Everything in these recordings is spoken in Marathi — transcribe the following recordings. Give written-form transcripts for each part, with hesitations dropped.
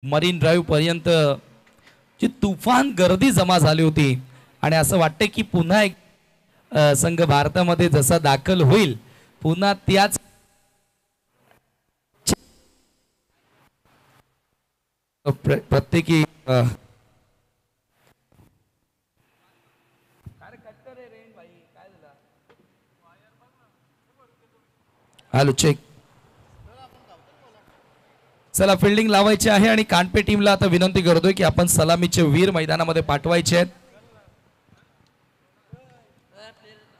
मरीन ड्राईव्ह पर्यंत जी तुफान गर्दी जमा झाली होती आणि असं वाटतं की पुन्हा एक संघ भारतामध्ये जसा दाखल होईल पुन्हा त्याच प्रत्येकी हॅलो चेक. चला फिल्डिंग लावायची आहे आणि कानपे टीमला आता विनंती करतोय की आपण सलामीचे वीर मैदानामध्ये पाठवायचे आहेत.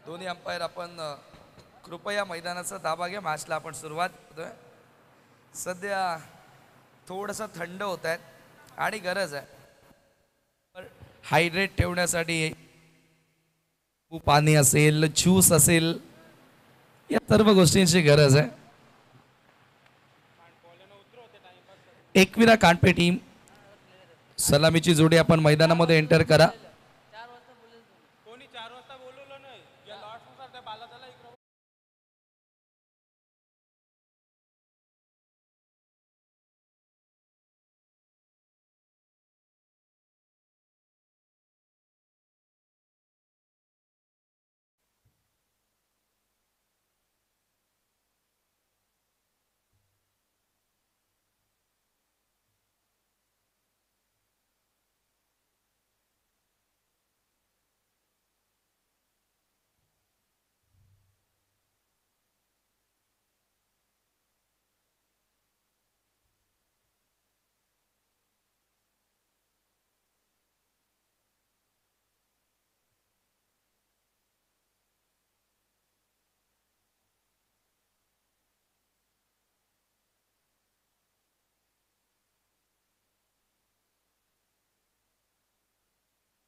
दोन्ही अंपायर आपण कृपया मैदानाचा ताबा घ्या. मॅचला आपण सुरुवात करतोय. सध्या थोडंसं थंड होत आहे आणि गरज आहे हायड्रेट ठेवण्यासाठी. पाणी असेल, ज्यूस असेल, या सर्व गोष्टींची गरज आहे. एकविरा कानपे टीम सलामीची जोडी आपण मैदानामध्ये एंटर करा.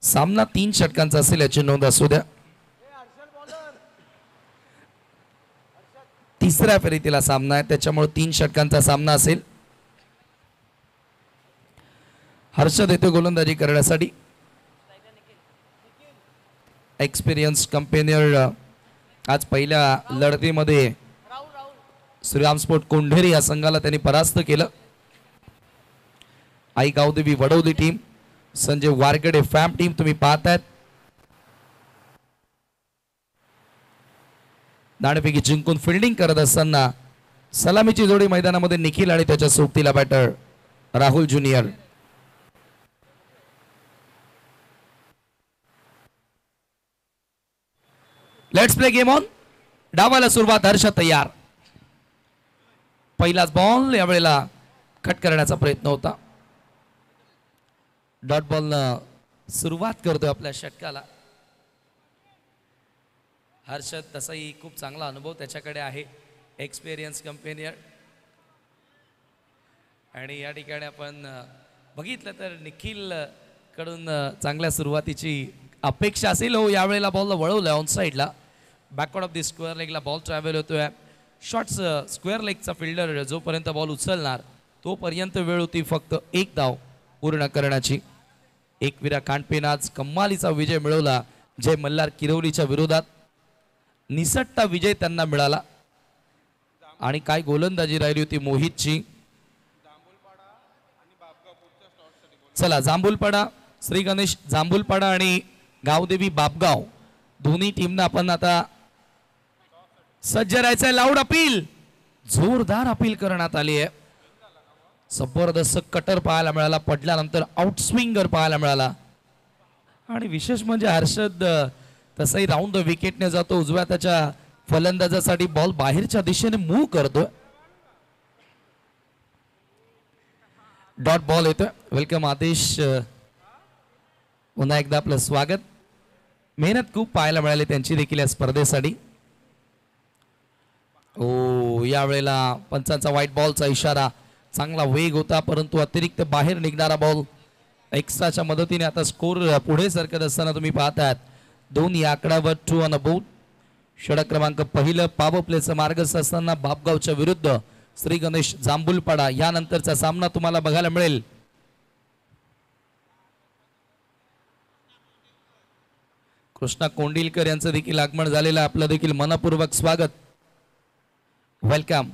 सामना 3 षटकांचा असेल याची नोंद असू द्या. तिसऱ्या फेरीतीला सामना आहे त्याच्यामुळे 3 षटकांचा सामना असेल. हर्षद येतो गोलंदाजी करण्यासाठी. एक्सपिरियन्स कंपेनियर आज पहिल्या लढतीमध्ये श्रीराम स्पोर्ट कोंढेरी या संघाला त्यांनी परास्त केलं. Aai Gavdevi Vadavali team, Sanjay Wargade fam team तुम्ही पाहतायत. नाणेफेकी जिंकून फिल्डिंग करत असताना सलामीची जोडी मैदानामध्ये निखिल आणि त्याच्या सोबतीला batter Rahul junior. Let's play game on. डावाला सुरुवात. हर्ष तयार. पहिलाच बॉल यावेळेला कट करण्याचा प्रयत्न होता. डॉट बॉल सुरुवात करतोय आपल्या षटकाला. हर्षद तसाही खूप चांगला अनुभव त्याच्याकडे आहे, एक्सपिरियन्स कंपेनियर. आणि या ठिकाणी आपण बघितलं तर निखिल कडून चांगल्या सुरुवातीची अपेक्षा असेल. हो, यावेळेला बॉलला वळवलं ऑन साईडला. बॅकवर्ड ऑफ दी स्क्वेअर लेगला बॉल ट्रॅव्हल होतोय. शॉर्ट्स स्क्वेअर लेगचा फिल्डर जोपर्यंत बॉल उचलणार तोपर्यंत वेळ होती फक्त 1 धाव पूर्ण करण्याची. एकविरा कानपेनं आज कम्मालीचा विजय मिळवला. जय मल्हार किरवलीच्या विरोधात निसटता विजय त्यांना मिळाला. आणि काय गोलंदाजी राहिली होती मोहितची. चला जांभूलपाडा, श्री गणेश जांभूलपाडा आणि गावदेवी बापगाव दोन्ही टीमना आपण आता सज्ज राहायचंय. लाऊड अपील, जोरदार अपील करण्यात आली आहे. जबरदस्त कटर पाहायला मिळाला, पडल्यानंतर आउटस्विंगर पाहायला मिळाला. आणि विशेष म्हणजे हर्षद तसाही राऊंड द विकेटने जातो. उजव्या त्याच्या फलंदाजासाठी बॉल बाहेरच्या दिशेने मूव्ह करतोय. डॉट बॉल येतोय. वेलकम आदेश, पुन्हा एकदा आपलं स्वागत. मेहनत खूप पाहायला मिळाली त्यांची देखील या स्पर्धेसाठी. ओ, यावेळेला पंचांचा व्हाईट बॉलचा इशारा. चांगला वेग होता परंतु अतिरिक्त बाहेर निघणारा बॉल. एक्स्ट्राच्या मदतीने आता स्कोर पुढे सरकत असताना तुम्ही पाहतात 2 या आकड्यावर 2 ऑन अ बोट. षटक क्रमांक पहिलं पॉवर प्लेचा मार्गस्थ असताना बापगावच्या विरुद्ध श्री गणेश जांभूलपाडा. यानंतरचा सामना तुम्हाला बघायला मिळेल. कृष्णा कोंडिलकर यांचं देखील आगमन झालेलं. आपलं देखील मनपूर्वक स्वागत, वेलकम.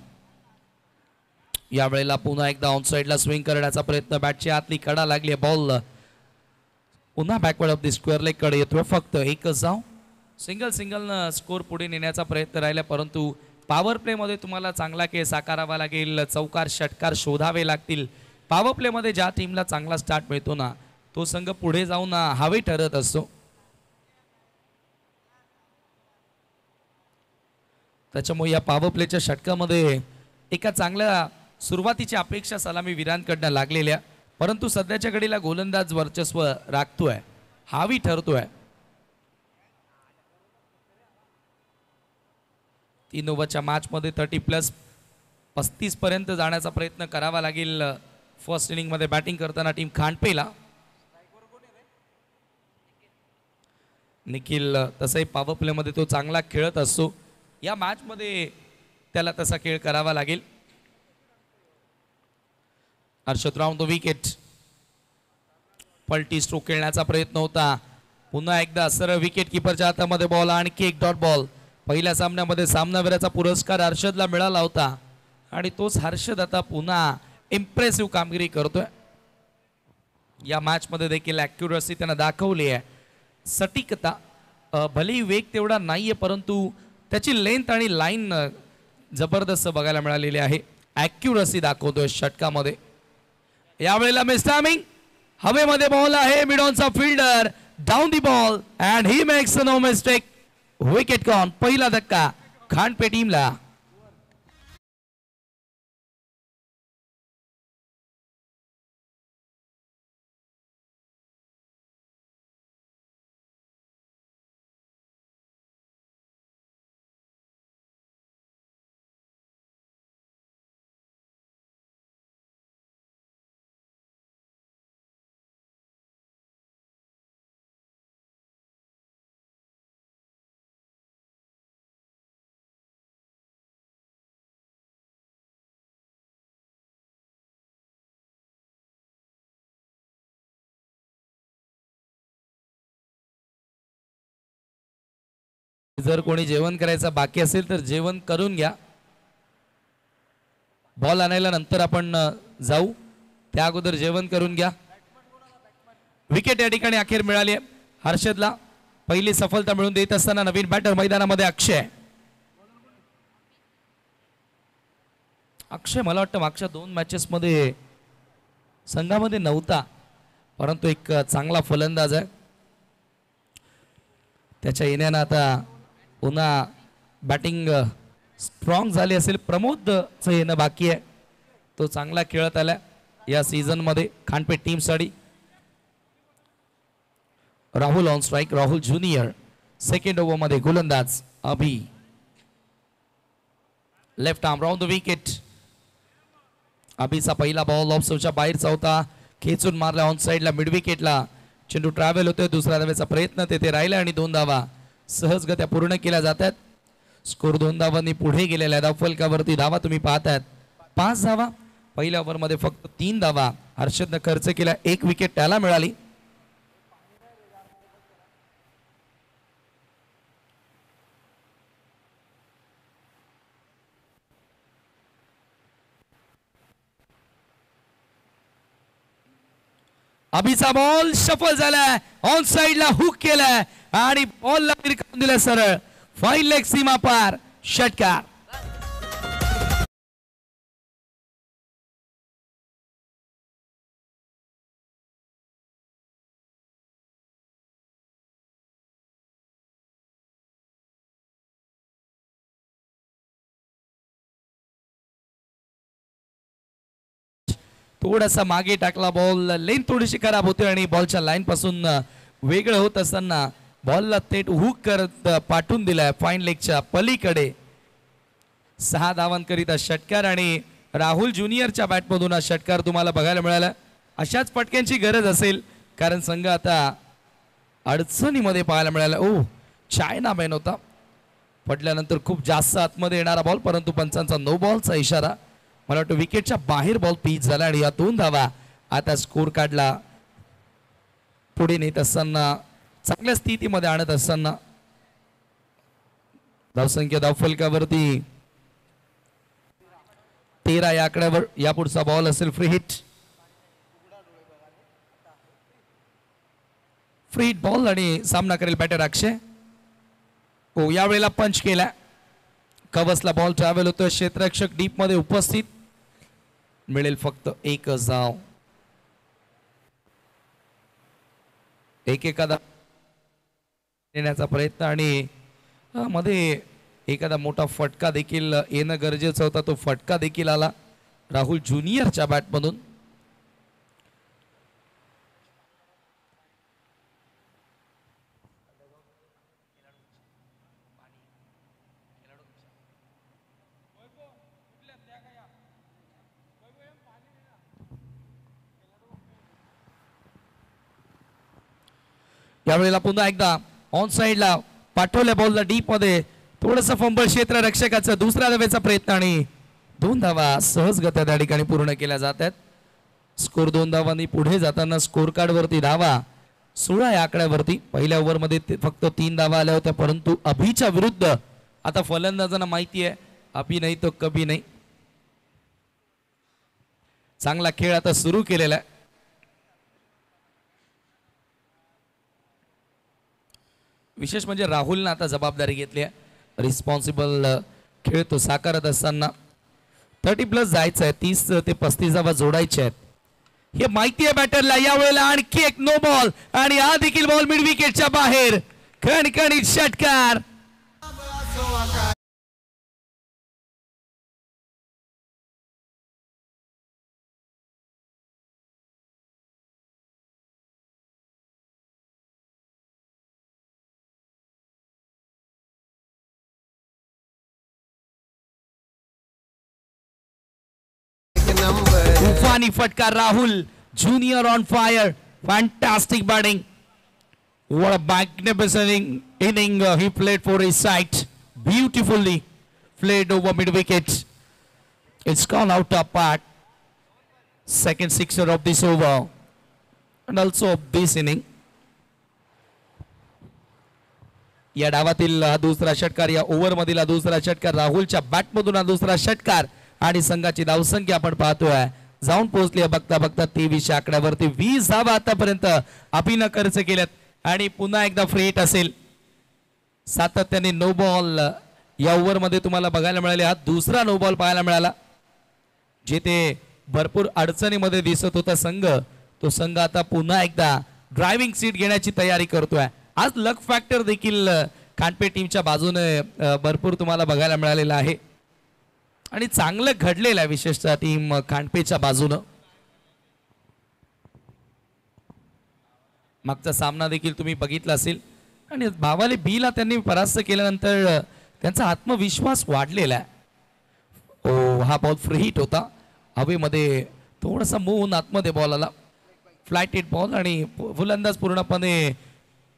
यावेळेला पुन्हा एकदा ऑन साइडला स्विंग करण्याचा प्रयत्न, बॅटची आतली कडा लागली आहे, बॉल पुन्हा backward of the square leg कडे येतोय. फक्त एकच धाव, सिंगल स्कोर पुढे नेण्याचा प्रयत्न राहिला, परंतु पॉवर प्लेमध्ये तुम्हाला चांगला खेळ साकारावा लागेल, चौकार षटकार शोधावे लागतील. पॉवर प्लेमध्ये ज्या टीमला चांगला स्टार्ट मिळतो ना तो संघ पुढे जाऊन हवे ठरत असतो. त्याच्यामुळे या पॉवर प्लेच्या षटकामध्ये एका चांगल्या सुरुवातीची अपेक्षा सलामी वीरांकडनं लागलेल्या, परंतु सध्याच्या घडीला गोलंदाज वर्चस्व राखतोय, हावी ठरतोय. 3 ओव्हरच्या मॅचमध्ये 30+35 पर्यंत जाण्याचा प्रयत्न करावा लागेल. फर्स्ट इनिंगमध्ये बॅटिंग करताना टीम खांडपेला. निखिल तसंही पॉवर प्लेमध्ये तो चांगला खेळत असतो, या मॅचमध्ये त्याला तसा खेळ करावा लागेल. हर्षद राऊंड द विकेट, पलटी स्ट्रोक खेळण्याचा प्रयत्न होता, पुन्हा एकदा सरळ विकेट किपरच्या हातामध्ये बॉल, आणखी एक डॉट बॉल. पहिल्या सामन्यामध्ये सामनावीराचा पुरस्कार हर्षदला मिळाला होता आणि तोच हर्षद आता पुन्हा इम्प्रेसिव्ह कामगिरी करतोय. या मॅचमध्ये देखील ॲक्युरसी त्यानं दाखवली आहे, सटीकता, भलेही वेग तेवढा नाहीये परंतु त्याची लेंथ आणि लाईन जबरदस्त बघायला मिळालेली आहे. ॲक्युरसी दाखवतोय षटकामध्ये. यावेळेला मिस टायमिंग, हवेमध्ये बॉल आहे, मिड ऑनचा fielder down the ball and he makes no mistake. Wicket gone. पहिला धक्का खांडपे टीमला. जर कोणी जेवण करायचं बाकी असेल तर जेवण करून घ्या. बॉल आणायला नंतर आपण जाऊ, त्या अगोदर जेवण करून घ्या. विकेट या ठिकाणी अखेर मिळाली आहे हर्षदला. पहिली सफलता मिळून देत असताना नवीन बॅटर मैदानामध्ये अक्षय. अक्षय मला वाटतं मागच्या 2 मॅचेसमध्ये संघामध्ये नव्हता, परंतु एक चांगला फलंदाज आहे. त्याच्या येण्यानं आता पुन्हा बॅटिंग स्ट्रॉंग झाली असेल. प्रमोदचं येणं बाकी आहे, तो चांगला खेळत आला या सीझनमध्ये खांडपे टीमसाठी. Rahul on strike, Rahul junior. Second ओव्हरमध्ये गोलंदाज Abhi. Left arm round the wicket. अभिचा पहिला बॉल ऑफ स्टंपच्या बाहेरचा होता, खेचून मारला ऑन साइडला मिड विकेटला. चेंडू ट्रॅव्हल होतोय, दुसऱ्या धावेचा प्रयत्न तेथे राहिला आणि 2 धावा सहजगत्या पूर्ण केल्या जातात. स्कोर 2 धावांनी पुढे गेलेल्या धावफलकावरती धावा तुम्ही पाहतायत 5 धावा. पहिल्या ओव्हरमध्ये फक्त 3 धावा हर्षदनं खर्च केला, 1 विकेट त्याला मिळाली. अभिचा बॉल सफल झालाय, ऑन साइडला हुक केलाय आणि बॉलला फिरकावून दिलं सरळ. फाईन लेग सीमा पार, षटकार. थोडासा मागे टाकला बॉल, लेन थोडीशी खराब होते आणि बॉलच्या लाईन पासून वेगळं होत असताना बॉलला थेट हुक करत पाठवून दिलाय फाईन लेगच्या पलीकडे. 6 धावांकरिता षटकार आणि राहुल ज्युनियरच्या बॅटमधून हा षटकार तुम्हाला बघायला मिळाला. अशाच पटक्यांची गरज असेल कारण संघ आता अडचणीमध्ये पाहायला मिळाला. ओ चायना मॅन होता, पडल्यानंतर खूप जास्त आतमध्ये येणारा बॉल, परंतु पंचांचा नो बॉलचा इशारा. मला वाटतं विकेटच्या बाहेर बॉल पिच झाला आणि या 2 धावा आता स्कोर काढला पुढे नेत असताना, चांगल्या स्थितीमध्ये आणत असताना. धावसंख्या धावफलकावरती 13 या आकड्यावर या पुढचा बॉल असेल free hit. Free hit ball आणि सामना करेल बॅटर अक्षय. हो यावेळेला पंच केला. कवसला बॉल ट्रॅव्हल होतोय. क्षेत्ररक्षक डीप मध्ये उपस्थित. मिळेल फक्त एक धाव. एखादा येण्याचा प्रयत्न आणि मध्ये एखादा मोठा फटका देखील येणं गरजेचं होता. तो फटका देखील आला राहुल ज्युनियरच्या बॅटमधून. यावेळेला पुन्हा एकदा ऑन साइडला पाठवल्या बॉलला डीप मध्ये. थोडंसं फंबल क्षेत्र रक्षकाचा. दुसऱ्या धावेचा प्रयत्न आणि 2 धावा सहजगत्या त्या ठिकाणी पूर्ण केल्या जात आहेत. स्कोर 2 धावांनी पुढे जाताना स्कोर कार्ड वरती धावा 16 या आकड्यावरती. पहिल्या ओव्हरमध्ये फक्त 3 धावा आल्या होत्या, परंतु अभिच्या विरुद्ध आता फलंदाजांना माहिती आहे अभि नाही तो कभी नाही. चांगला खेळ आता सुरू केलेला आहे. विशेष म्हणजे राहुलने आता जबाबदारी घेतली आहे. रिस्पॉन्सिबल खेळ तो साकारत असताना 30+ जायचं आहे. 30 ते 35 धावा जोडायचे आहेत हे माहिती आहे बॅटरला. यावेळेला आणखी एक नो बॉल आणि हा देखील बॉल मिड विकेटच्या बाहेर. खणखणीत षटकार. Tufani फटकार. Rahul Junior on fire. Fantastic batting. What a magnificent inning he played for his side. Beautifully played over mid wicket. It's gone out apart. Second sixer of this over and also of this inning. या डावातील हा दुसरा षटकार. या ओव्हर मधील हा दुसरा षटकार. राहुलच्या बॅटमधून हा दुसरा षटकार आणि संघाची धावसंख्या आपण पाहतोय जाऊन पोहोचली बघता बघता 23 आकड्यावरती. 20 धावा आतापर्यंत अभिनं खर्च केल्यात आणि पुन्हा एकदा फ्री हिट असेल. सातत्याने नो बॉल या ओव्हर मध्ये तुम्हाला बघायला मिळाले. हा दुसरा नो बॉल पाहायला मिळाला. जिथे भरपूर अडचणीमध्ये दिसत होता संघ, तो संघ आता पुन्हा एकदा ड्रायव्हिंग सीट घेण्याची तयारी करतोय. आज लक फॅक्टर देखील खांडपे टीमच्या बाजूने भरपूर तुम्हाला बघायला मिळालेला आहे आणि चांगलं घडलेलं आहे विशेषतः टीम खांडपेच्या बाजूनं. मागचा सामना देखील तुम्ही बघितला असेल आणि भावाले बीला त्यांनी परास्त केल्यानंतर त्यांचा आत्मविश्वास वाढलेला आहे. ओ हा बॉल फ्री हिट होता. हवेमध्ये थोडासा मूव आतमध्ये बॉल आला. फ्लाईट हिट बॉल आणि फुलंदाज पूर्णपणे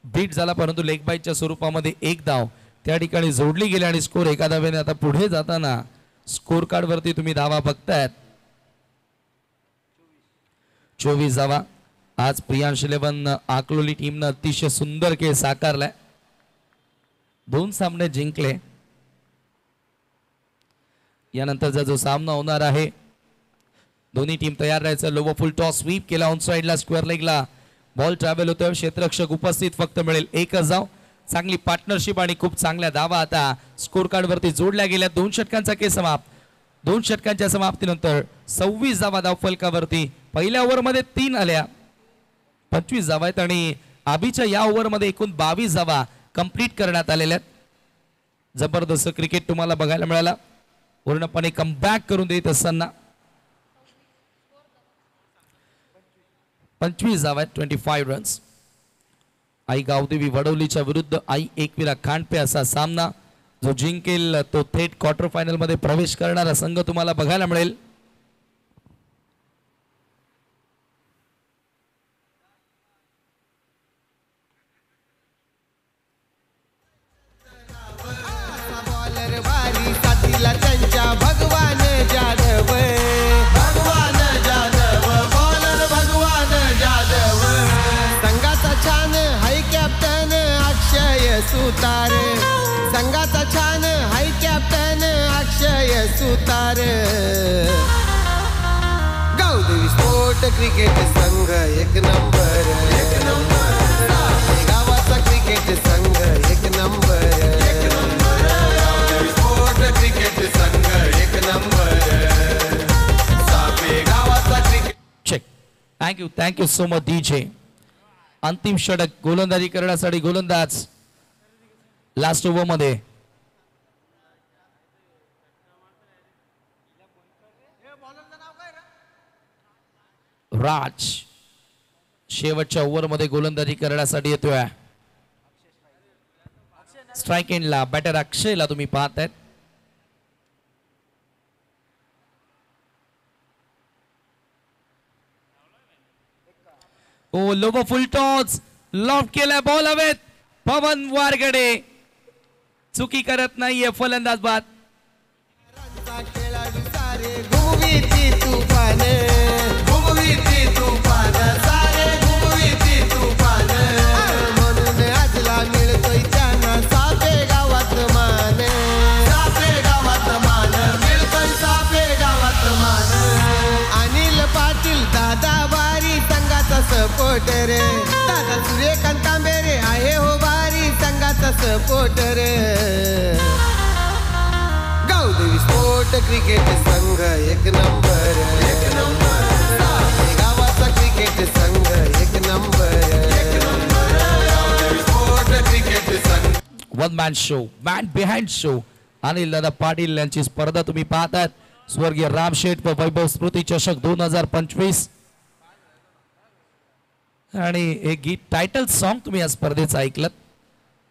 बीट झाला, परंतु लेग बाईटच्या स्वरूपामध्ये एक धाव त्या ठिकाणी जोडली गेली आणि स्कोर एका धावेने आता पुढे जाताना स्कोर कार्ड वरती तुम्ही धावा बघतायत 24 धावा. आज प्रियांश 11 आकलोली टीमनं अतिशय सुंदर खेळ साकारलाय. 2 सामने जिंकले. यानंतरचा जो सामना होणार आहे दोन्ही टीम तयार राहायचं. लोवर फुल टॉस स्वीप केला. ऑन साइडला स्क्वेअर लेगला बॉल ट्रॅव्हल होतोय. क्षेत्ररक्षक उपस्थित. फक्त मिळेल एकच धाव. चांगली पार्टनरशिप आणि खूप चांगल्या धावा आता स्कोर कार्ड वरती जोडल्या गेल्या. 2 षटकांचा खेळ समाप्त. 2 षटकांच्या समाप्तीनंतर 26 धावा धाव फलकावरती. पहिल्या ओव्हर मध्ये 3 आल्या. 25 धावा आहेत आणि आबीच्या या ओव्हर मध्ये एकूण 22 धावा कंप्लीट करण्यात आलेल्या आहेत. जबरदस्त क्रिकेट तुम्हाला बघायला मिळाला. पूर्णपणे कमबॅक करून देत असताना 25 धावा आहेत. 25 रन्स. आई गावदेवी वडवलीच्या विरुद्ध आई एकविरा खांडपे असा सामना. जो जिंकेल तो थेट क्वार्टर फायनल मध्ये प्रवेश करणारा संघ तुम्हाला बघायला मिळेल. सुतारे संघाचा छान हाय कॅप्टन अक्षय सुतार गावदेवी स्पोर्ट क्रिकेट संघ एक नंबर गावाचा क्रिकेट संघ एक नंबर गावदेवी स्पोर्ट क्रिकेट संघ एक नंबर सापे गावाचा cricket check. Thank you so much DJ. अंतिम षटक गोलंदाजी करण्यासाठी गोलंदाज लास्ट ओव्हर मध्ये राज शेवटच्या ओव्हर मध्ये गोलंदाजी करण्यासाठी येतोय. स्ट्राइक एंडला बॅटर अक्षयला तुम्ही पाहतायत. ओ लोबो फुल टॉस लॉफ्ट केलाय बॉल हवेत. पवन वारगडे चुकी करत नाहीये फलंदाज बाद. खेळाडू सारे घुमवीती तुफान घुमवीती तुफान सारे घुमवीती तुफान म्हणून आजला मिळतोय त्यांना सापे गावात मान सापे गावात मान मिळतोय सापे गावात मान. अनिल पाटील दादा वारी संघाचा सपोर्टर दादा सूर्यकांत तांबेरे आहे हो वारी संघाचा सपोर्टर गावदेवी स्पोर्ट क्रिकेट संघ एक नंबर गावाचा क्रिकेट संघ एक नंबर गावदेवी स्पोर्ट क्रिकेट संघ. One man show man behind show Anil Dada Patil यांची स्पर्धा तुम्ही पाहतात. स्वर्गीय रामशेठ व वैभव स्मृती चषक 2025 आणि हे गीत टायटल सॉन्ग तुम्ही या स्पर्धेचं ऐकलं.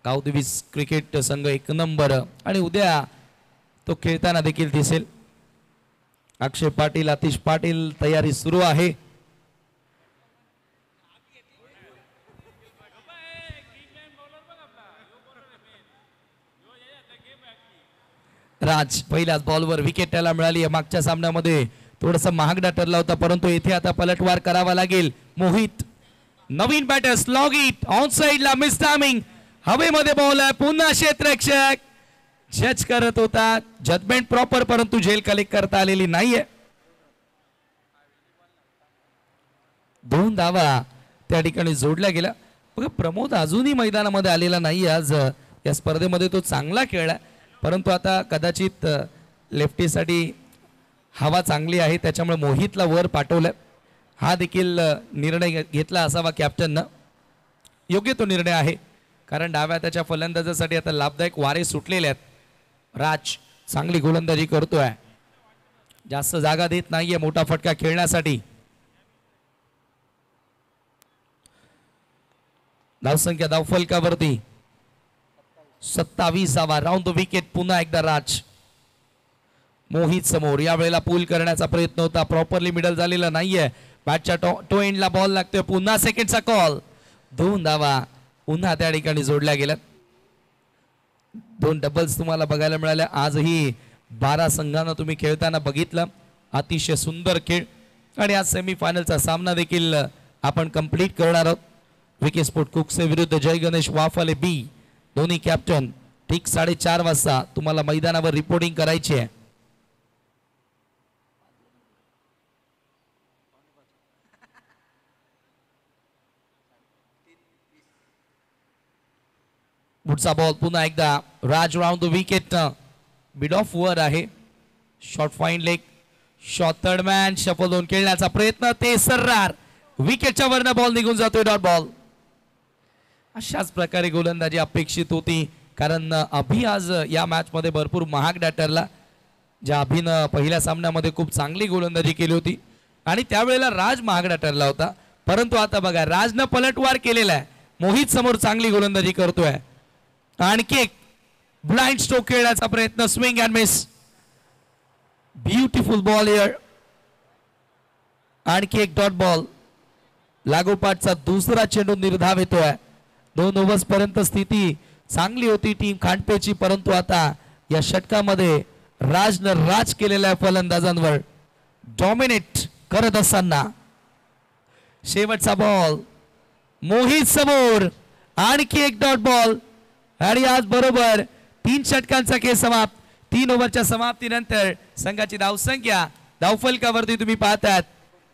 गावदेवी क्रिकेट संघ एक नंबर आणि उद्या तो खेळताना देखील दिसेल. अक्षय पाटील आतिश पाटील तयारी सुरू आहे. राज पहिल्याच बॉलवर विकेट त्याला मिळाली. मागच्या सामन्यामध्ये थोडासा महागडा ठरला होता परंतु येथे आता पलटवार करावा लागेल. मोहित नवीन बॅटर स्लॉग इट ऑन साइडला मिस टायमिंग हवेमध्ये बॉल आहे. पुन्हा क्षेत्ररक्षक जज करत होता. जजमेंट प्रॉपर परंतु झेल कलेक्ट करता आलेली नाहीये. 2 धावा त्या ठिकाणी जोडल्या गेल्या. बघा प्रमोद अजूनही मैदानामध्ये आलेला नाही. आज या स्पर्धेमध्ये तो चांगला खेळला परंतु आता कदाचित लेफ्टीसाठी हवा चांगली आहे त्याच्यामुळे मोहितला वर पाठवलं. हा देखील निर्णय घेतला असावा कॅप्टननं. योग्य तो निर्णय आहे कारण डाव्या त्याच्या फलंदाजासाठी आता लाभदायक वारे सुटलेले आहेत. राज चांगली गोलंदाजी करतोय. जास्त जागा देत नाहीये मोठा फटका खेळण्यासाठी. धावसंख्या धावफलकावरती 27वा राऊंड द विकेट. पुन्हा एकदा राज मोहित समोर. यावेळेला पूल करण्याचा प्रयत्न होता प्रॉपरली मिडल झालेला नाहीये. बॅटच्या टो एंडला बॉल लागतोय. पुन्हा सेकंडचा कॉल. 2 धावा पुन्हा त्या ठिकाणी जोडल्या गेल्यात. 2 डबल्स तुम्हाला बघायला मिळाल्या. आजही 12 संघांना तुम्ही खेळताना बघितलं. अतिशय सुंदर खेळ आणि आज सेमीफायनलचा सामना देखील आपण कंप्लीट करणार आहोत. विके स्पोर्ट कुकसे विरुद्ध जय गणेश वाफाले बी. दोन्ही कॅप्टन ठीक 4:30 वाजता तुम्हाला मैदानावर रिपोर्टिंग करायची आहे. पुढचा बॉल पुन्हा एकदा Raj round the wicket. Mid off वर आहे. Short fine leg short third man shuffle होऊन खेळण्याचा प्रयत्न. ते सर्रार विकेटच्या वरनं बॉल निघून जातोय. Dot ball. अशाच प्रकारे गोलंदाजी अपेक्षित होती कारण अभि आज या मॅच मध्ये भरपूर महागडा ठरला. ज्या अभिनं पहिल्या सामन्यामध्ये खूप चांगली गोलंदाजी केली होती आणि त्यावेळेला राज महागडा ठरला होता परंतु आता बघा राजनं पलटवार केलेला आहे. मोहित समोर चांगली गोलंदाजी करतोय. आणखी एक ब्लाइंड स्ट्रोक खेळण्याचा प्रयत्न. Swing and miss. Beautiful ball here. आणखी एक डॉट बॉल. लागोपाठचा दुसरा चेंडू निर्धाव येतोय. 2 ओव्हर्स पर्यंत स्थिती चांगली होती टीम खांडपेची परंतु आता या षटकामध्ये राजनं राज केलेल्या फलंदाजांवर डॉमिनेट करत असताना शेवटचा बॉल मोहित समोर. आणखी एक डॉट बॉल आणि आज बरोबर 3 षटकांचा खेळ समाप्त. 3 ओव्हरच्या समाप्तीनंतर संघाची धावसंख्या धावफलकावरती तुम्ही पाहतात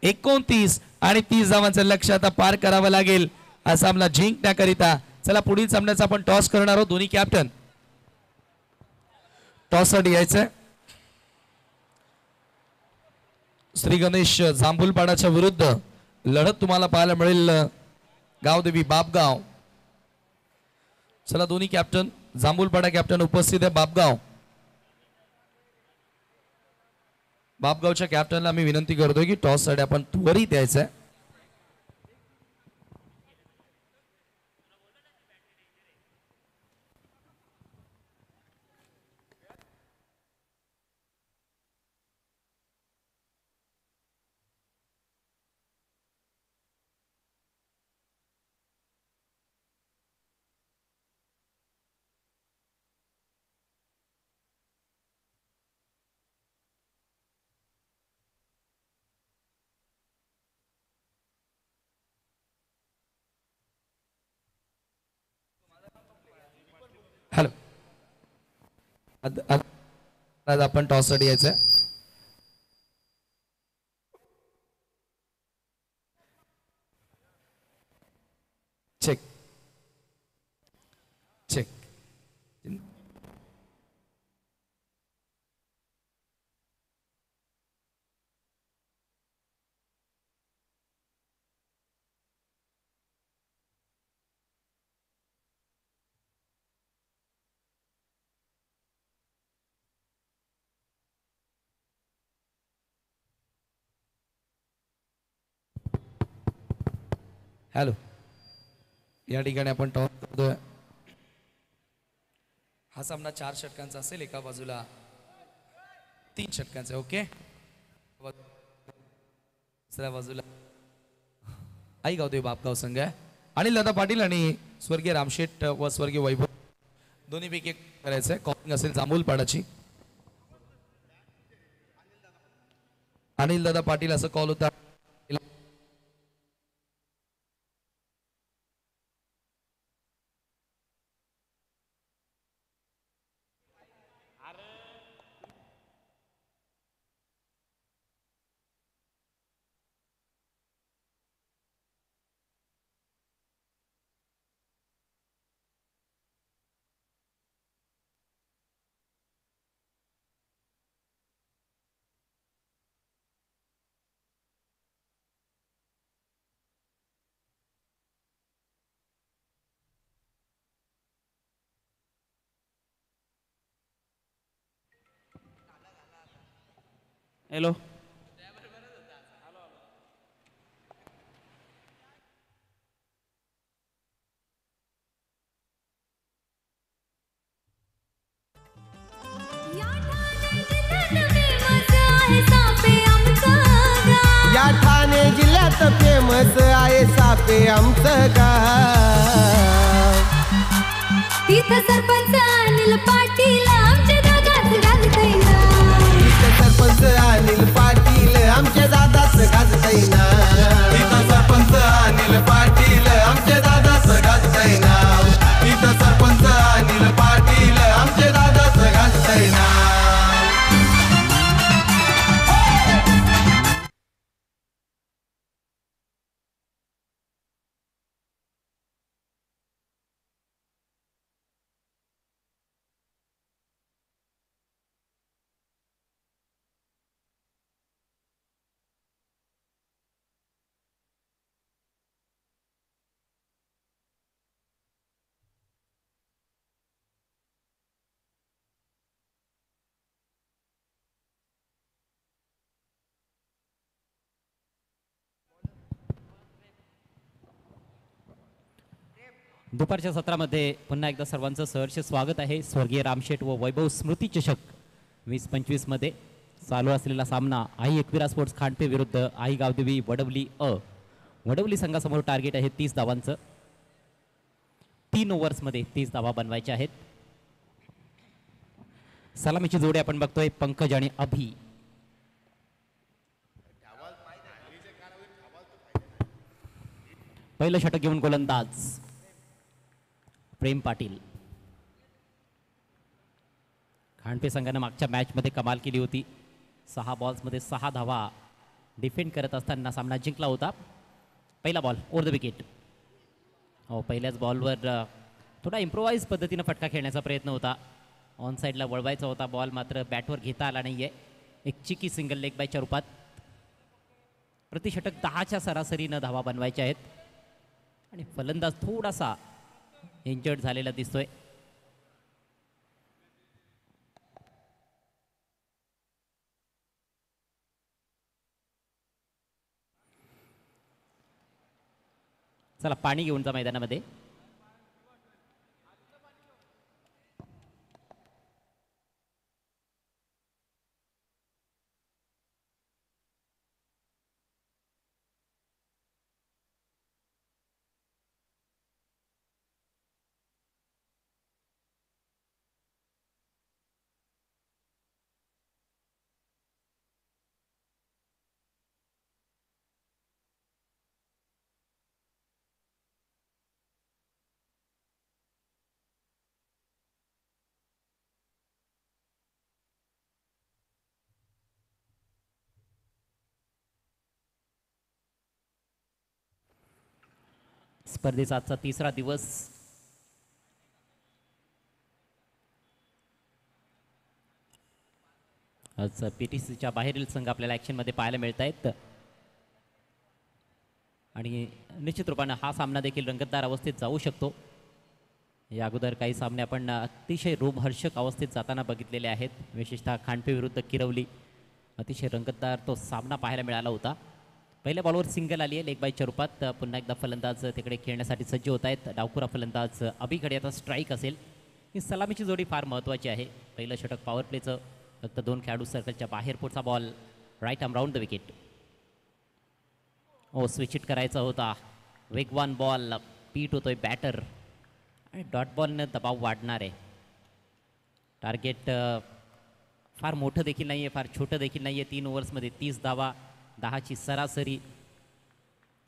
29 आणि 30 धावांचं लक्ष आता पार करावं लागेल हा सामना जिंकण्याकरिता. चला पुढील सामन्याचा आपण टॉस करणार आहोत. दोन्ही कॅप्टन टॉस साठी यायचंय. श्री गणेश जांभूलपाडाच्या विरुद्ध लढत तुम्हाला पाहायला मिळेल गावदेवी बापगाव. चला दोन्ही कॅप्टन जांभूलपाडा कॅप्टन उपस्थित आहे. बापगावच्या कॅप्टनला मी विनंती करतोय की टॉस साठी आपण त्वरित यायचंय. हॅलो आज आपण टॉस साठी यायचंय. चेक चेक हॅलो या ठिकाणी आपण टॉस करतोय. हा सामना 4 षटकांचा असेल. एका बाजूला 3 षटकांचा. ओके दुसऱ्या बाजूला आई गावदेवी बापगाव संघ आहे. अनिल दादा पाटील आणि स्वर्गीय रामशेठ व स्वर्गीय वैभव दोन्हीपैकी एक करायचंय. कॉलिंग असेल जांभूलपाडाची. अनिल दादा पाटील असं कॉल होता. हॅलो या ठाणे जिल्ह्यात फेमस आहे सापे आमचं गाव. तिथं सरपंच अनिल पाटील आमच्या दादाच गाजतैना. तिथं सरपंच अनिल पाटील आमच्या दादाच गाजतैना. इथं सरपंच अनिल पाटील आमचे दादाच गाजतंय नाव. इथं सरपंच अनिल पाटील आमचे दादाच गाजतंय नाव. दुपारच्या सत्रामध्ये पुन्हा एकदा सर्वांचं सहर्ष स्वागत आहे. स्वर्गीय रामशेठ व वैभव स्मृती चषक 2025 मध्ये चालू असलेला सामना आई एकविरा स्पोर्ट्स खांडपे विरुद्ध आई गावदेवी वडवली वडवली संघासमोर टार्गेट आहे 30 धावांचं. 3 ओव्हर्समध्ये 30 धावा बनवायच्या आहेत. सलामीची जोडी आपण बघतोय पंकज आणि अभि. पहिलं षटक घेऊन गोलंदाज प्रेम पाटील. खांडपे संघानं मागच्या मॅचमध्ये कमाल केली होती. 6 बॉल्समध्ये 6 धावा डिफेंड करत असताना सामना जिंकला होता. पहिला बॉल ओव्हर द विकेट. हो, पहिल्याच बॉलवर थोडा इम्प्रोवाइज पद्धतीनं फटका खेळण्याचा प्रयत्न होता. ऑन साईडला वळवायचा होता बॉल, मात्र बॅटवर घेता आला नाही आहे. एक चिकी सिंगल लेग बायच्या रूपात. प्रतिषटक 10च्या सरासरीनं धावा बनवायच्या आहेत आणि फलंदाज थोडासा इंजर्ड झालेला दिसतोय. चला पाणी घेऊन जा मैदानामध्ये. स्पर्धेचा आजचा तिसरा दिवस. आज PTCच्या बाहेरील संघ आपल्याला ॲक्शनमध्ये पाहायला मिळत आहेत आणि निश्चित रूपानं हा सामना देखील रंगतदार अवस्थेत जाऊ शकतो. या अगोदर काही सामने आपण अतिशय रोमहर्षक अवस्थेत जाताना बघितलेले आहेत. विशेषतः खांडपे विरुद्ध किरवली अतिशय रंगतदार तो सामना पाहायला मिळाला होता. पहिल्या बॉलवर सिंगल आली आहे लेग बायच्या रूपात. पुन्हा एकदा फलंदाज तिकडे खेळण्यासाठी सज्ज होत आहेत. डावखुरा फलंदाज अभिकडे आता स्ट्राईक असेल. ही सलामीची जोडी फार महत्त्वाची आहे. पहिलं षटक पॉवर प्लेचं. फक्त 2 खेळाडू सर्कलच्या बाहेर. पुढचा ball right arm round the wicket. ओ स्विच इट करायचा होता. वेगवान बॉल. पीट होतोय बॅटर आणि डॉट बॉलनं दबाव वाढणार आहे. टार्गेट फार मोठं देखील नाही आहे, फार छोटं देखील नाही आहे. 3 ओव्हर्समध्ये 30 धावा, 10ची सरासरी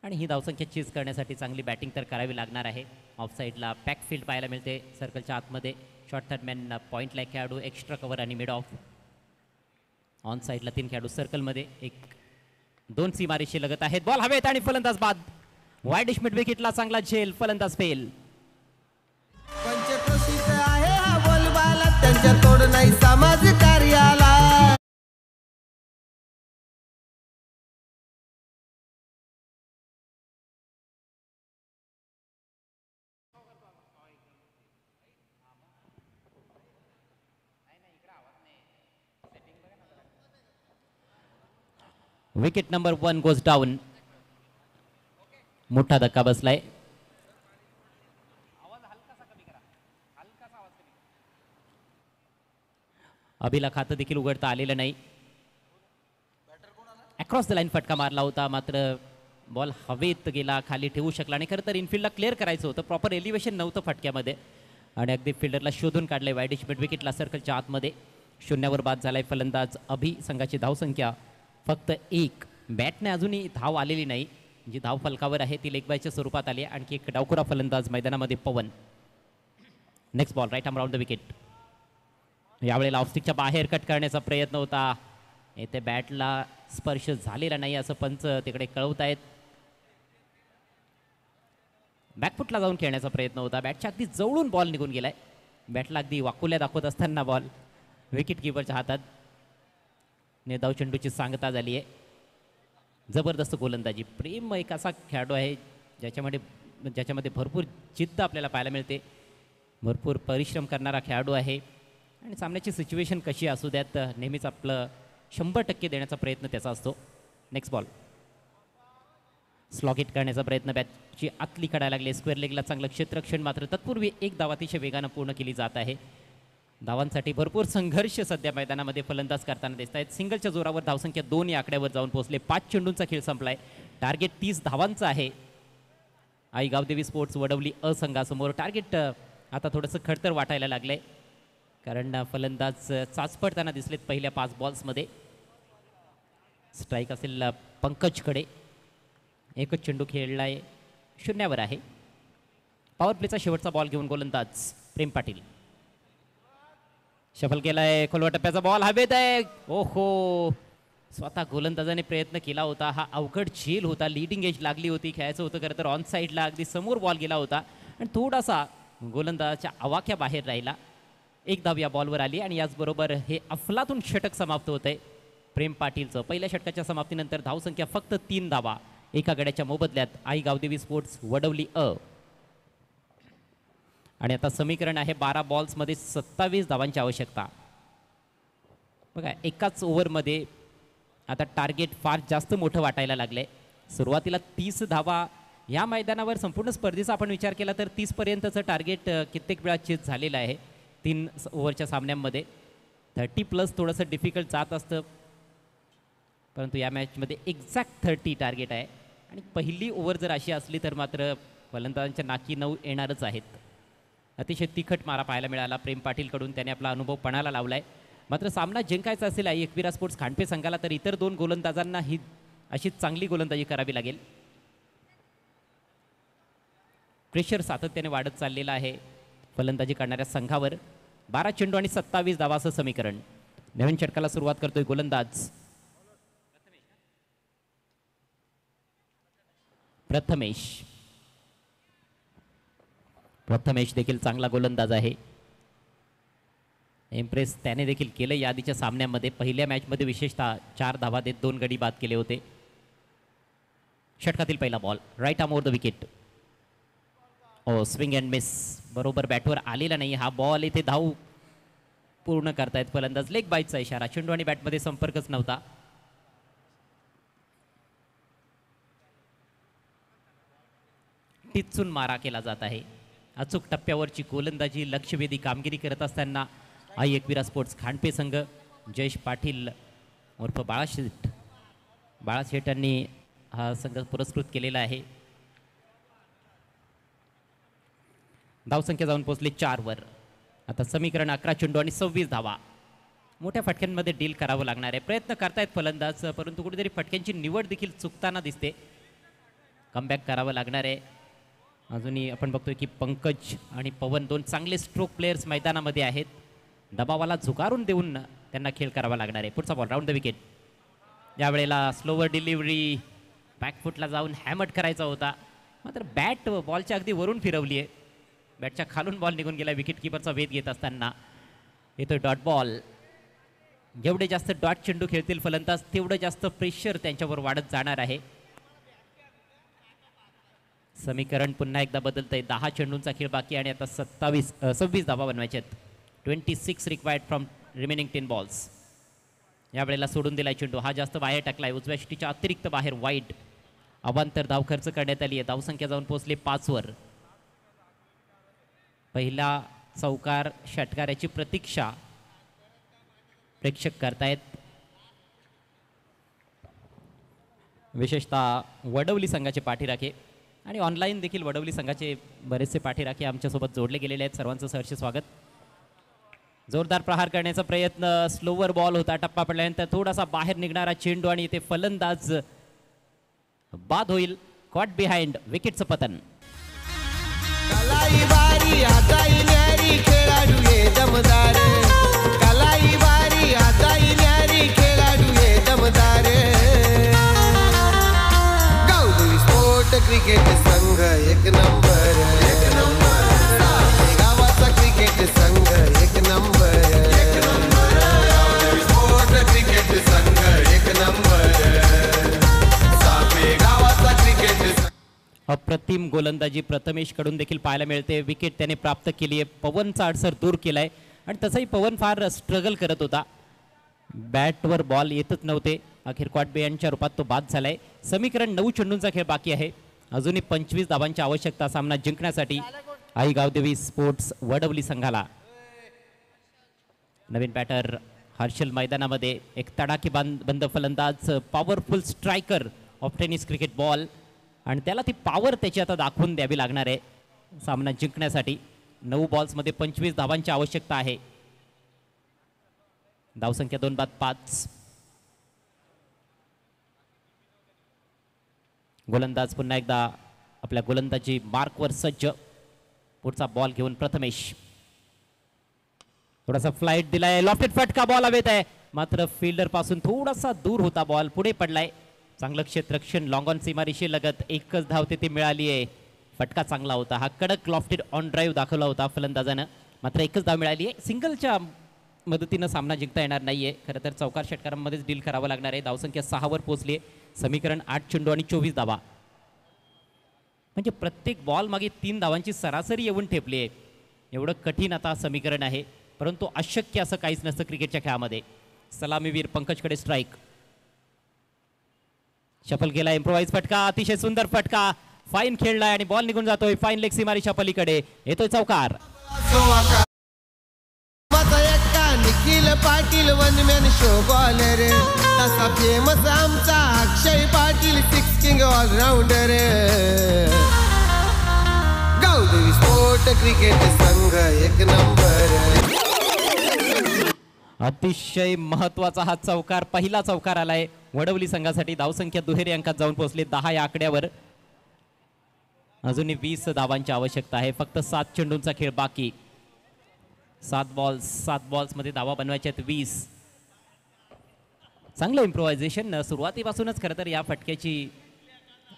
आणि ही धावसंख्या चीज करण्यासाठी चांगली बॅटिंग तर करावी लागणार आहे. ऑफसाईडला बॅकफील्ड पाहायला मिळते सर्कलच्या आतमध्ये. शॉर्ट थर्डमॅन पॉईंटला एक खेळाडू, एक्स्ट्रा कव्हर आणि मिड ऑफ. ऑन साईडला 3 खेळाडू सर्कलमध्ये. 2 सीमारेषे लगत आहेत. बॉल हवेत आणि फलंदाज बाद. वाईडिश मिड विकेटला चांगला झेल. फलंदाज फेल. पंचक्रोशीच आहे हा बोलबाला, त्यांच्या तोड नाही समाज कार्याला. Wicket number 1 goes down. मोठा धक्का बसलाय. अभिला खातं देखील उघडता आलेलं नाही. अक्रॉस द लाईन फटका मारला होता, मात्र बॉल हवेत गेला, खाली ठेवू शकला आणि खरं तर इनफिल्डला क्लिअर करायचं होतं. प्रॉपर एलिव्हेशन नव्हतं फटक्यामध्ये आणि अगदी फिल्डरला शोधून काढलंय. वाईडिश मिड विकेटला सर्कलच्या आतमध्ये. 0वर बाद झालाय फलंदाज अभि. संघाची धावसंख्या फक्त 1. बॅटने अजूनही धाव आलेली नाही. जी धाव फलकावर आहे ती लेग बायच्या स्वरूपात आली. आणखी एक डावखुरा फलंदाज मैदानामध्ये Pawan. Next ball right arm round the wicket. यावेळेला ऑफस्टिकच्या बाहेर कट करण्याचा प्रयत्न होता. येथे बॅटला स्पर्श झालेला नाही असं पंच तिकडे कळवत आहेत. बॅकफुटला जाऊन खेळण्याचा प्रयत्न होता. बॅटच्या अगदी जवळून बॉल निघून गेलाय. बॅटला अगदी वाकुल्या दाखवत असताना बॉल विकेट किपरच्या हातात. नेदाव चेंडूची सांगता झाली आहे. जबरदस्त गोलंदाजी. प्रेम एक असा खेळाडू आहे ज्याच्यामध्ये भरपूर जिद्द आपल्याला पाहायला मिळते. भरपूर परिश्रम करणारा खेळाडू आहे आणि सामन्याची सिच्युएशन कशी असू द्यात नेहमीच आपलं 100% देण्याचा प्रयत्न त्याचा असतो. Next ball. स्लॉग हिट करण्याचा प्रयत्न. बॅटची आतली काढायला लागली. स्क्वेअर लेगला चांगलं क्षेत्ररक्षण, मात्र तत्पूर्वी एक धाव अतिशय वेगानं पूर्ण केली जात आहे. धावांसाठी भरपूर संघर्ष सध्या मैदानामध्ये फलंदाज करताना दिसत आहेत. सिंगलच्या जोरावर धावसंख्या 2 या आकड्यावर जाऊन पोहोचले. 5 चेंडूंचा खेळ संपलाय. टार्गेट 30 धावांचं आहे. आई गावदेवी स्पोर्ट्स वडवली अ संघासमोर. टार्गेट आता थोडंसं खडतर वाटायला लागलंय, कारण फलंदाज चाचपडताना दिसलेत पहिल्या 5 बॉल्समध्ये. स्ट्राईक असेल पंकजकडे. एकच चेंडू खेळलाय. 0वर आहे. पॉवर प्लेचा शेवटचा बॉल घेऊन गोलंदाज प्रेम पाटील. शफल केलाय, खोलवा टप्प्याचा बॉल हवेत आहे. ओहो, स्वतः गोलंदाजाने प्रयत्न केला होता. हा अवघड झेल होता, लीडिंग एज लागली होती. खेळायचं होतं खरं तर ऑन साईडला, अगदी समोर बॉल गेला होता आणि थोडासा गोलंदाजाच्या आवाक्या बाहेर राहिला. एक धाव या बॉलवर आली आणि याचबरोबर हे अफलातून षटक समाप्त होत आहे प्रेम पाटीलचं. पहिल्या षटकाच्या समाप्तीनंतर धावसंख्या फक्त 3 धावा एका गड्याच्या मोबदल्यात आई गावदेवी स्पोर्ट्स वडवली अ. आणि आता समीकरण आहे 12 बॉल्समध्ये 27 धावांची आवश्यकता. बघा, एकाच ओव्हरमध्ये आता टार्गेट फार जास्त मोठं वाटायला लागलंय. सुरुवातीला 30 धावा या मैदानावर संपूर्ण स्पर्धेचा आपण विचार केला तर 30 पर्यंतचं टार्गेट कित्येक वेळा चेस झालेलं आहे 3 ओव्हरच्या सामन्यांमध्ये. 30+ थोडंसं डिफिकल्ट जात असतं, परंतु या मॅचमध्ये एक्झॅक्ट 30 टार्गेट आहे. आणि पहिली ओव्हर जर अशी असली तर मात्र फलंदाजांच्या नाकी 9 येणारच आहेत. अतिशय तिखट मारा पाहायला मिळाला प्रेम पाटीलकडून. त्याने आपला अनुभव पणाला लावलाय. मात्र सामना जिंकायचा असेल आई एकविरा स्पोर्ट्स खांडपे संघाला तर इतर 2 गोलंदाजांना ही अशी चांगली गोलंदाजी करावी लागेल. प्रेशर सातत्याने वाढत चाललेला आहे फलंदाजी करणाऱ्या संघावर. 12 चेंडू आणि 27 धावाचं समीकरण. नवीन षटकाला सुरुवात करतोय गोलंदाज प्रथमेश देखील चांगला गोलंदाज आहे. इम्प्रेस त्याने देखील केलं या आधीच्या सामन्यामध्ये. पहिल्या मॅचमध्ये विशेषतः 4 धावा देत 2 गडी बाद केले होते. षटकातील पहिला ball right arm over the wicket. ओ, स्विंग अँड मिस. बरोबर बॅटवर आलेला नाही हा बॉल. इथे धाव पूर्ण करतायत फलंदाज. लेग बाईटचा इशारा. चेंडू आणि बॅटमध्ये संपर्कच नव्हता. टिचून मारा केला जात आहे. अचूक टप्प्यावरची गोलंदाजी, लक्षवेधी कामगिरी करत असताना आई एकविरा स्पोर्ट्स खांडपे संघ जयेश पाटील उर्फ बाळाशेठांनी हा संघ पुरस्कृत केलेला आहे. धावसंख्या जाऊन पोहोचली 4 वर. आता समीकरण 11 चेंडू आणि 26 धावा. मोठ्या फटक्यांमध्ये डील करावं लागणार आहे. प्रयत्न करतायत फलंदाज, परंतु कुठेतरी फटक्यांची निवड देखील चुकताना दिसते. कमबॅक करावं लागणार आहे. अजूनही आपण बघतोय की पंकज आणि पवन 2 चांगले स्ट्रोक प्लेयर्स मैदानामध्ये आहेत. दबावाला झुगारून देऊन त्यांना खेळ करावा लागणार आहे. पुढचा बॉल राऊंड द विकेट. यावेळेला स्लोवर डिलिव्हरी, बॅकफुटला जाऊन हॅमट करायचा होता, मात्र बॅट बॉलच्या अगदी वरून फिरवली आहे. बॅटच्या खालून बॉल निघून गेला. विकेट किपरचा वेध घेत असताना येतो डॉट बॉल. जेवढे जास्त डॉट चेंडू खेळतील फलंदाज तेवढं जास्त प्रेशर त्यांच्यावर वाढत जाणार आहे. समीकरण पुन्हा एकदा बदलतंय. 10 चेंडूंचा खेळ बाकी आणि आता 26 धावा बनवायचे आहेत. 26 रिक्वायर्ड फ्रॉम रिमेनिंग 10 बॉल्स. यावेळेला सोडून दिलाय चेंडू. हा जास्त बाहेर टाकलाय. उजव्या शिटीच्या अतिरिक्त बाहेर वाईड. अवांतर धाव खर्च करण्यात आली आहे. धावसंख्या जाऊन पोहोचली 5 वर. पहिला चौकार षटकाराची प्रतीक्षा प्रेक्षक करतायत. विशेषतः वडवली संघाचे पाठीराखे आणि ऑनलाईन देखील वडवली संघाचे बरेचसे पाठीराखे आमच्यासोबत जोडले गेलेले आहेत. सर्वांचं सहर्ष स्वागत. जोरदार प्रहार करण्याचा प्रयत्न. स्लोवर बॉल होता. टप्पा पडल्यानंतर थोडासा बाहेर निघणारा चेंडू आणि इथे फलंदाज बाद होईल. Caught behind. विकेटचं पतन. कलाई वारी हाताई न्यारी खेळाडू ये दमदार. कलाई वारी हाताई न्यारी खेळाडू ये दमदार. गावदेवी स्पोर्ट क्रिकेट संघ एक नंबर. गावाचा क्रिकेट संघ एक नंबर. गावदेवी स्पोर्ट क्रिकेट संघ एक नंबर. सापे गावाचा क्रिकेट संघ. अप्रतिम गोलंदाजी प्रथमेश कडून देखील पाहायला मिळते. विकेट त्याने प्राप्त केली आहे. पवनचा अडसर दूर केलाय आणि तसंही पवन फार स्ट्रगल करत होता. बॅटवर बॉल येतच नव्हते. अखेर कॉट बिहाइंडच्या रूपात तो बाद झालाय. समीकरण 9 चेंडूंचा खेळ बाकी आहे. अजूनही 25 धावांची आवश्यकता सामना जिंकण्यासाठी आई गावदेवी स्पोर्ट्स वडवली संघाला. नवीन बॅटर हर्षल मैदानामध्ये. एक तडाखी बंद फलंदाज, powerful striker of tennis cricket ball आणि त्याला ती पॉवर त्याची आता दाखवून द्यावी लागणार आहे सामना जिंकण्यासाठी. 9 बॉल्समध्ये 25 धावांची आवश्यकता आहे. धावसंख्या 2 बाद 5. गोलंदाज पुन्हा एकदा आपल्या गोलंदाजी मार्कवर सज्ज. पुढचा बॉल घेऊन प्रथमेश. थोडासा फ्लाइट दिलाय, लॉफ्टेड फटका, बॉल हवेत आहे, मात्र फिल्डर पासून थोडासा दूर होता बॉल, पुढे पडलाय. चांगलं क्षेत्ररक्षण लॉंग ऑन सीमारेषे लगत, एकच धाव तिथे मिळाली आहे. फटका चांगला होता, हा कडक लॉफ्टेड ऑन ड्राईव्ह दाखवला होता फलंदाजानं, मात्र एकच धाव मिळाली आहे. सिंगलच्या मदतीनं सामना जिंकता येणार नाहीये. खरं तर चौकार षटकारांमध्येच डील करावं लागणार आहे. धावसंख्या 6 वर पोहोचली आहे. समीकरण 8 चेंडू आणि 24 धावा, म्हणजे प्रत्येक बॉल मागे 3 धावांची सरासरी येऊन ठेपली आहे. एवढं कठीण आता समीकरण आहे, परंतु अशक्य असं काहीच नसतं क्रिकेटच्या खेळामध्ये. सलामीवीर पंकजकडे स्ट्राईक, शफल केला, इम्प्रोवाइज फटका, अतिशय सुंदर फटका, फाईन खेळलाय आणि बॉल निघून जातोय. फाईन लेग सीमारेषा पलीकडे येतोय चौकार. Nikhil Patil one man show bowler, तसा फेमस आमचा Akshay Patil six king allrounder. Gavdevi sport cricket संघ एक नंबर. अतिशय महत्वाचा हा चौकार, पहिला चौकार आलाय वडवली संघासाठी. धावसंख्या दुहेरी अंकात जाऊन पोहोचले 10 या आकड्यावर. अजूनही 20 धावांची आवश्यकता आहे. फक्त 7 चेंडूंचा खेळ बाकी. 7 बॉल्स मध्ये धावा बनवायच्या आहेत 20. चांगलं इम्प्रोव्हायझेशन सुरुवातीपासूनच खरं तर या फटक्याची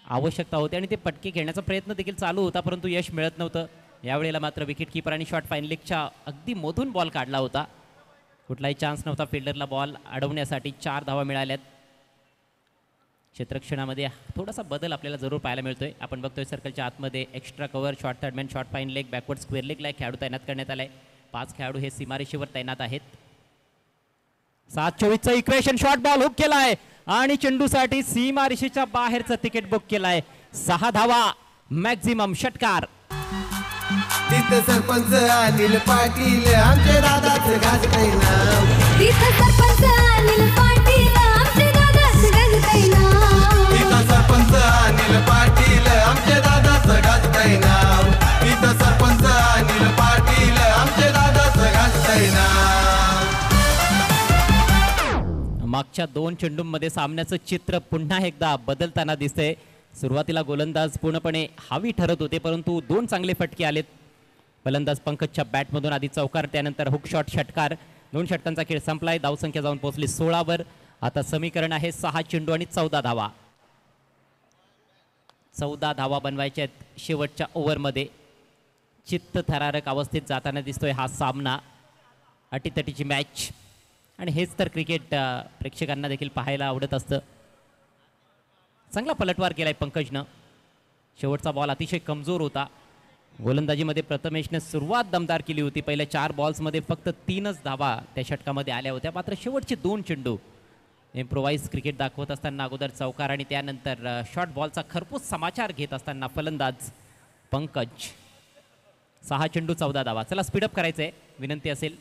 आवश्यकता होती आणि ते फटके खेळण्याचा प्रयत्न देखील चालू होता, परंतु यश मिळत नव्हतं. यावेळेला मात्र विकेट किपर आणि शॉट फाईन लेगच्या अगदी मधून बॉल काढला होता. कुठलाही चान्स नव्हता फिल्डरला बॉल अडवण्यासाठी. 4 धावा मिळाल्यात. क्षेत्ररक्षणामध्ये थोडासा बदल आपल्याला जरूर पाहायला मिळतोय. आपण बघतोय सर्कलच्या आतमध्ये extra cover, short third man, short fine leg, backward square लेगला खेळाडू तैनात करण्यात आलाय. 5 खेळाडू हे सीमारेषेवर तैनात आहेत. 7-24चं इक्वेशन, शॉर्ट बॉल हुक केलाय आणि चेंडूसाठी सीमारेषेच्या बाहेरचं तिकीट बुक केलाय. 6 धावा मॅक्झिमम षटकार. तिथं सरपंच अनिल पाटील आमचे दादाचं गाजतंय नाव. तिथं सरपंच अनिल पाटील आमचे दादाचं गाजतंय नाव. इथं सरपंच अनिल पाटील आमचे दादाचं गाजतंय नाव. इथं सरपंच अनिल पाटील आमचे दादाचं गाजतंय नाव. मागच्या 2 चेंडूंमध्ये सामन्याचं चित्र पुन्हा एकदा बदलताना दिसतंय. सुरुवातीला गोलंदाज पूर्णपणे हावी ठरत होते, परंतु 2 चांगले फटके आलेत. फलंदाज पंकजच्या बॅटमधून आधी चौकार, त्यानंतर हुक शॉट षटकार. 2 षटकांचा खेळ संपलाय. धावसंख्या जाऊन पोहोचली 16 वर. आता समीकरण आहे 6 चेंडू आणि 14 धावा. 14 धावा बनवायच्या आहेत शेवटच्या ओव्हरमध्ये. चित्तथरारक अवस्थेत जाताना दिसतोय हा सामना. अटीतटीची मॅच आणि हेच तर क्रिकेट प्रेक्षकांना देखील पाहायला आवडत असतं. चांगला पलटवार केलाय पंकजनं. शेवटचा बॉल अतिशय कमजोर होता. गोलंदाजीमध्ये प्रथमेशने सुरुवात दमदार केली होती. पहिल्या 4 बॉल्समध्ये फक्त 3च धावा त्या षटकामध्ये आल्या होत्या, मात्र शेवटचे 2 चेंडू इम्प्रोवाइज क्रिकेट दाखवत असताना अगोदर चौकार आणि त्यानंतर शॉर्ट बॉलचा खरपूस समाचार घेत असताना फलंदाज पंकज. 6 चेंडू 14 धावा. चला स्पीडअप करायचं आहे, विनंती असेल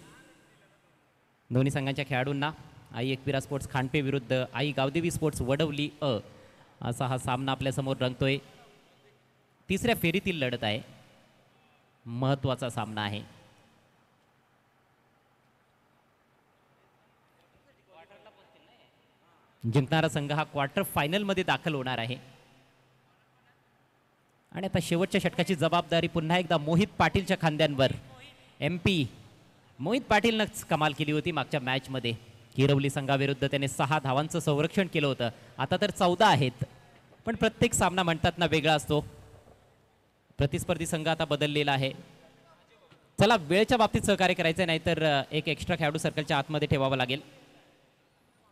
दोन्ही संघांच्या खेळाडूंना. आई एकविरा स्पोर्ट्स खांडपे विरुद्ध आई गावदेवी स्पोर्ट्स वडवली अ असा हा सामना आपल्यासमोर रंगतोय. 3ऱ्या फेरीतील लढत आहे. महत्वाचा सामना आहे. जिंकणारा संघ हा क्वार्टर फायनल मध्ये दाखल होणार आहे. आणि आता शेवटच्या षटकाची जबाबदारी पुन्हा एकदा मोहित पाटीलच्या खांद्यांवर. MP मोहित पाटीलनंच कमाल केली होती मागच्या मॅचमध्ये. किरवली संघाविरुद्ध त्याने 6 धावांचं संरक्षण केलं होतं. आता तर 14 आहेत, पण प्रत्येक सामना म्हणतात ना वेगळा असतो. प्रतिस्पर्धी संघ आता बदललेला आहे. चला वेळेच्या बाबतीत सहकार्य करायचं, नाहीतर एक एक्स्ट्रा खेळाडू सर्कलच्या आतमध्ये ठेवावा लागेल.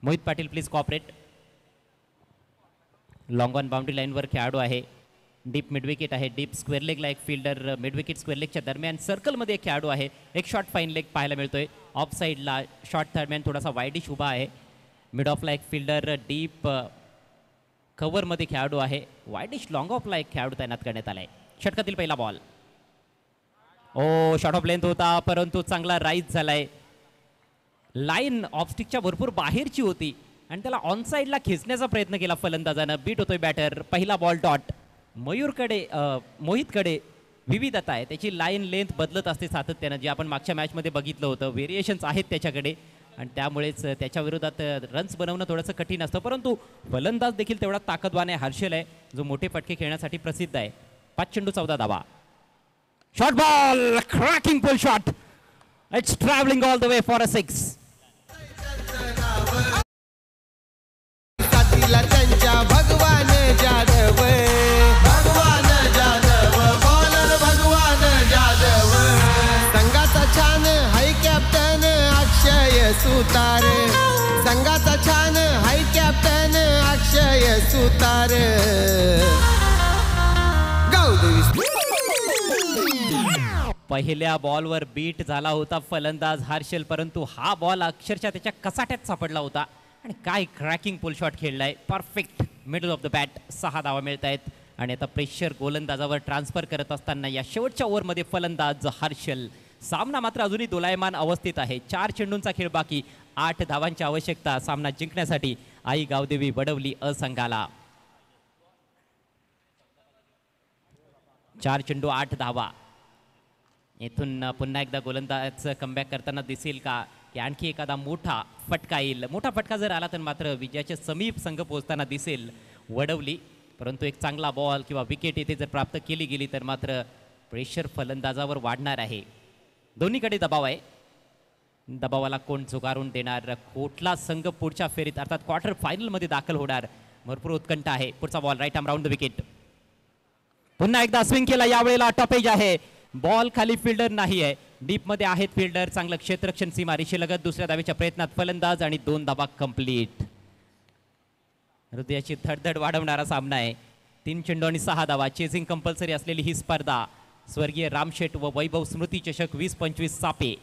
Mohit Patil please cooperate. Long on boundary लाईनवर खेळाडू आहे. डीप मिडविकेट आहे. डीप स्क्वेअर लेगला एक फिल्डर, मिडविकेट स्क्वेअर लेगच्या दरम्यान सर्कलमध्ये एक खेळाडू आहे. एक शॉर्ट फाईन लेग पाहायला मिळतोय. ऑफ साईडला शॉर्ट दरम्यान थोडासा वाईडिश उभा आहे. मिड ऑफला एक फिल्डर, डीप कव्हरमध्ये खेळाडू आहे. वाईडिश लॉंग ऑफला एक खेळाडू तैनात करण्यात आला आहे. षटकातील पहिला बॉल. शॉर्ट ऑफ लेंथ होता, परंतु चांगला राईज झालाय. लाईन ऑफस्टिकच्या भरपूर बाहेरची होती आणि त्याला ऑन साईडला खेचण्याचा प्रयत्न केला फलंदाजानं. बीट होतोय बॅटर. पहिला बॉल डॉट. मोहितकडे विविधता आहे. त्याची लाईन लेंथ बदलत असते सातत्यानं, जे आपण मागच्या मॅचमध्ये बघितलं होतं. व्हेरिएशन्स आहेत त्याच्याकडे आणि त्यामुळेच त्याच्या विरोधात रन्स बनवणं थोडंसं कठीण असतं, परंतु फलंदाज देखील तेवढा ताकदवान आहे. हर्षल आहे जो मोठे फटके खेळण्यासाठी प्रसिद्ध आहे. 5 चेंडू 14 धावा. Short ball, cracking pull shot. It's traveling all the way for a 6. साथीला त्यांच्या भगवान जाधव भगवान जाधव बॉलर भगवान जाधव संघाचा छान हाय कॅप्टन अक्षय सुतार संघाचा छान हाय कॅप्टन अक्षय सुतार गावदेवी पहिल्या बॉलवर बीट झाला होता फलंदाज हर्षल, परंतु हा बॉल अक्षरशः त्याच्या कसाट्यात सापडला होता आणि काय क्रॅकिंग पुल शॉट खेळलाय. Perfect middle of the bat. 6 धावा मिळत आहेत आणि आता प्रेशर गोलंदाजावर ट्रान्सफर करत असताना या शेवटच्या ओव्हरमध्ये फलंदाज हर्षल. सामना मात्र अजूनही दोलायमान अवस्थेत आहे. 4 चेंडूंचा खेळ बाकी. 8 धावांची आवश्यकता सामना जिंकण्यासाठी आई गावदेवी वडवली असंघाला. 4 चेंडू 8 धावा. येथून पुन्हा एकदा गोलंदाज कमबॅक करताना दिसेल का की आणखी एखादा मोठा फटका येईल. मोठा फटका जर आला तर मात्र विजयाच्या समीप संघ पोहोचताना दिसेल वडवली. परंतु एक चांगला बॉल किंवा विकेट येथे जर प्राप्त केली गेली तर मात्र प्रेशर फलंदाजावर वाढणार आहे. दोन्हीकडे दबाव आहे. दबावाला कोण झुगारून देणार, कुठला संघ पुढच्या फेरीत अर्थात क्वार्टर फायनलमध्ये दाखल होणार, भरपूर उत्कंठ आहे. पुढचा ball right arm round the wicket. पुन्हा एकदा स्विंग केला. यावेळेला टॉपेज आहे. बॉल खाली फिल्डर नाही आहे, डीप मध्ये आहेत फिल्डर. चांगलं क्षेत्ररक्षण सीमा रेषेलगत. दुसऱ्या धावेच्या प्रयत्नात फलंदाज आणि 2 धावा कंप्लीट. हृदयाची धडधड वाढवणारा सामना आहे. 3 चेंडू आणि 6 धावा. चेसिंग कंपल्सरी असलेली ही स्पर्धा स्वर्गीय रामशेठ व वैभव स्मृती चषक 2025 सापे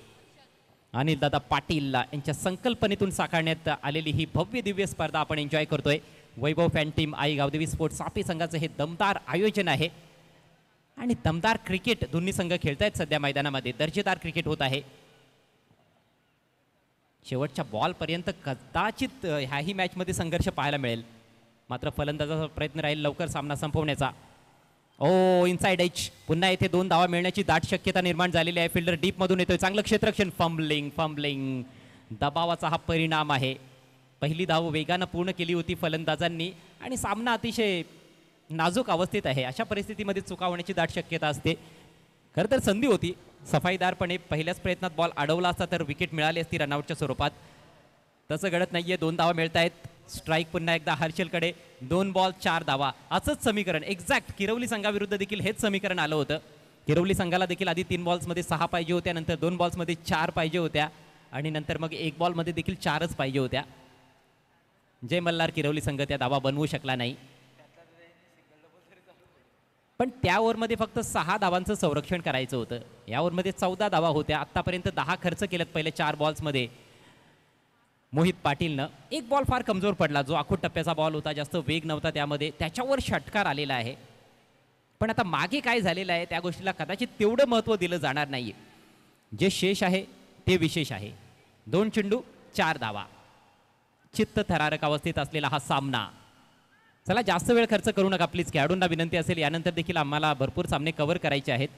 अनिल दादा पाटील यांच्या संकल्पनेतून साकारण्यात आलेली ही भव्य दिव्य स्पर्धा आपण एन्जॉय करतोय. वैभव fan team Aai Gavdevi sports सापे संघाचं हे दमदार आयोजन आहे आणि दमदार क्रिकेट दोन्ही संघ खेळतायत सध्या मैदानामध्ये. दर्जेदार क्रिकेट होत आहे. शेवटच्या बॉलपर्यंत कदाचित ह्याही मॅचमध्ये संघर्ष पाहायला मिळेल, मात्र फलंदाजाचा प्रयत्न राहील लवकर सामना संपवण्याचा. ओ इनसाइड एज. पुन्हा येथे 2 धावा मिळण्याची दाट शक्यता निर्माण झालेली आहे. फिल्डर डीप मधून येतोय. चांगलं क्षेत्ररक्षण. फंबलिंग. दबावाचा हा परिणाम आहे. पहिली धाव वेगानं पूर्ण केली होती फलंदाजांनी आणि सामना अतिशय नाजूक अवस्थेत आहे. अशा परिस्थितीमध्ये चुका होण्याची दाट शक्यता असते. खरं तर संधी होती. सफाईदारपणे पहिल्याच प्रयत्नात बॉल अडवला असता तर विकेट मिळाली असती रनआउटच्या स्वरूपात. तसं घडत नाहीये. 2 धावा मिळत आहेत. स्ट्राईक पुन्हा एकदा हर्षलकडे. 2 बॉल 4 धावा. असंच समीकरण एक्झॅक्ट किरवली संघाविरुद्ध देखील हेच समीकरण आलं होतं. किरवली संघाला देखील आधी 3 बॉल्समध्ये 6 पाहिजे होत्या, नंतर 2 बॉल्समध्ये 4 पाहिजे होत्या आणि नंतर मग 1 बॉलमध्ये देखील 4च पाहिजे होत्या. जय मल्हार किरवली संघ त्या धावा बनवू शकला नाही. पण त्या ओव्हरमध्ये फक्त 6 धावांचं संरक्षण करायचं होतं. या ओव्हरमध्ये 14 धावा होत्या. आतापर्यंत 10 खर्च केलेत पहिल्या 4 बॉल्समध्ये. मोहित पाटीलनं 1 बॉल फार कमजोर पडला, जो आखूड टप्प्याचा बॉल होता, जास्त वेग नव्हता त्यामध्ये, त्याच्यावर षटकार आलेला आहे. पण आता मागे काय झालेलं आहे त्या गोष्टीला कदाचित तेवढं महत्त्व दिलं जाणार नाही. जे शेष आहे ते विशेष आहे. 2 चेंडू 4 धावा. चित्त थरारक अवस्थेत असलेला हा सामना. चला जास्त वेळ खर्च करू नका प्लीज. खेळाडूंना विनंती असेल, यानंतर देखील आम्हाला भरपूर सामने कव्हर करायचे आहेत.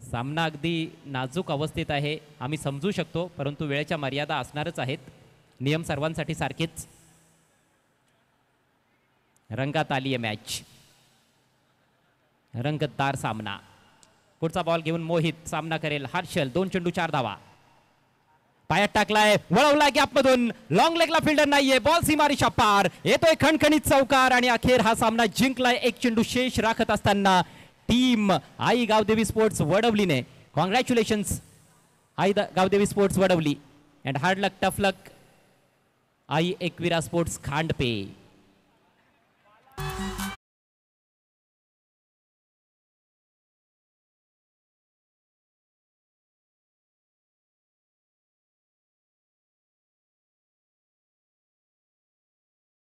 सामना अगदी नाजूक अवस्थेत आहे, आम्ही समजू शकतो, परंतु वेळेच्या मर्यादा असणारच आहेत. नियम सर्वांसाठी सारखेच. रंगात आली आहे मॅच. रंगतदार सामना. पुढचा बॉल घेऊन मोहित सामना करेल. हर्षल. 2 चेंडू 4 धावा. पायात टाकलाय, वळवला गॅपमधून. लॉंग लेगला फिल्डर नाहीये. बॉल सीमारेषा पार. येतोय खणखणीत चौकार आणि अखेर हा सामना जिंकलाय. 1 चेंडू शेष राखत असताना टीम आई गावदेवी स्पोर्ट्स वडवलीने. Congratulations Aai Gavdevi sports Vadavali and hard luck, tough luck Aai Ekvira sports खांडपे.